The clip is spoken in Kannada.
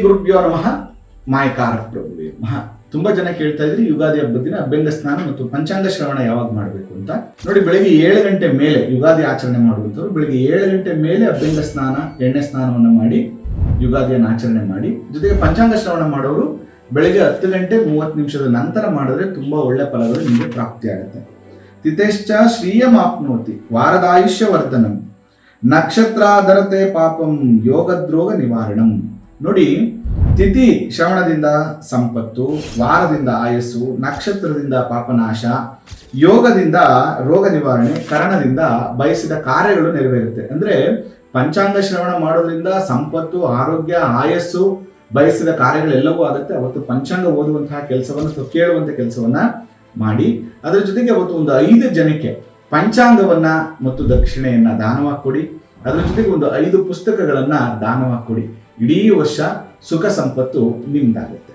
ಗುರುಭ್ಯೋ ನಮಃ. ಮಾಯಕಾರ ಪ್ರಭುವೇ ಮಹಾ. ತುಂಬಾ ಜನ ಕೇಳ್ತಾ ಇದ್ರಿ ಯುಗಾದಿ ಹಬ್ಬದ ದಿನ ಅಭ್ಯಂಗ ಸ್ನಾನ ಮತ್ತು ಪಂಚಾಂಗ ಶ್ರವಣ ಯಾವಾಗ ಮಾಡಬೇಕು ಅಂತ. ನೋಡಿ, ಬೆಳಿಗ್ಗೆ 7 ಗಂಟೆ ಮೇಲೆ ಯುಗಾದಿ ಆಚರಣೆ ಮಾಡುವಂಥವ್ರು ಬೆಳಿಗ್ಗೆ 7 ಗಂಟೆ ಮೇಲೆ ಅಭ್ಯಂಗ ಸ್ನಾನ, ಎಣ್ಣೆ ಸ್ನಾನವನ್ನು ಮಾಡಿ ಯುಗಾದಿಯನ್ನು ಆಚರಣೆ ಮಾಡಿ, ಜೊತೆಗೆ ಪಂಚಾಂಗ ಶ್ರವಣ ಮಾಡೋರು ಬೆಳಿಗ್ಗೆ 10 ಗಂಟೆ 30 ನಿಮಿಷದ ನಂತರ ಮಾಡಿದ್ರೆ ತುಂಬಾ ಒಳ್ಳೆ ಫಲಗಳು ನಿಮಗೆ ಪ್ರಾಪ್ತಿಯಾಗುತ್ತೆ. ತಿಥೇಶ್ಚ ಶ್ರೀಯಮಾಪ್ನೋತಿ ವಾರದಾಯುಷ್ಯ ವರ್ಧನಂ ನಕ್ಷತ್ರಾಧರತೆ ಪಾಪಂ ಯೋಗದ್ರೋಗ ನಿವಾರಣಂ. ನೋಡಿ, ತಿಥಿ ಶ್ರವಣದಿಂದ ಸಂಪತ್ತು, ವಾರದಿಂದ ಆಯಸ್ಸು, ನಕ್ಷತ್ರದಿಂದ ಪಾಪನಾಶ, ಯೋಗದಿಂದ ರೋಗ ನಿವಾರಣೆ, ಕರಣದಿಂದ ಬಯಸಿದ ಕಾರ್ಯಗಳು ನೆರವೇರುತ್ತೆ. ಅಂದ್ರೆ ಪಂಚಾಂಗ ಶ್ರವಣ ಮಾಡೋದ್ರಿಂದ ಸಂಪತ್ತು, ಆರೋಗ್ಯ, ಆಯಸ್ಸು, ಬಯಸಿದ ಕಾರ್ಯಗಳೆಲ್ಲವೂ ಆಗುತ್ತೆ. ಅವತ್ತು ಪಂಚಾಂಗ ಓದುವಂತಹ ಕೆಲಸವನ್ನು ಅಥವಾ ಕೇಳುವಂತಹ ಕೆಲಸವನ್ನ ಮಾಡಿ, ಅದರ ಜೊತೆಗೆ ಅವತ್ತು ಒಂದು 5 ಜನಕ್ಕೆ ಪಂಚಾಂಗವನ್ನ ಮತ್ತು ದಕ್ಷಿಣೆಯನ್ನ ದಾನವಾಗಿ ಕೊಡಿ. ಅದರ ಜೊತೆಗೆ ಒಂದು 5 ಪುಸ್ತಕಗಳನ್ನ ದಾನವಾಗಿ ಕೊಡಿ. ಇಡೀ ವರ್ಷ ಸುಖ ಸಂಪತ್ತು ನಿಮ್ದಾಗುತ್ತೆ.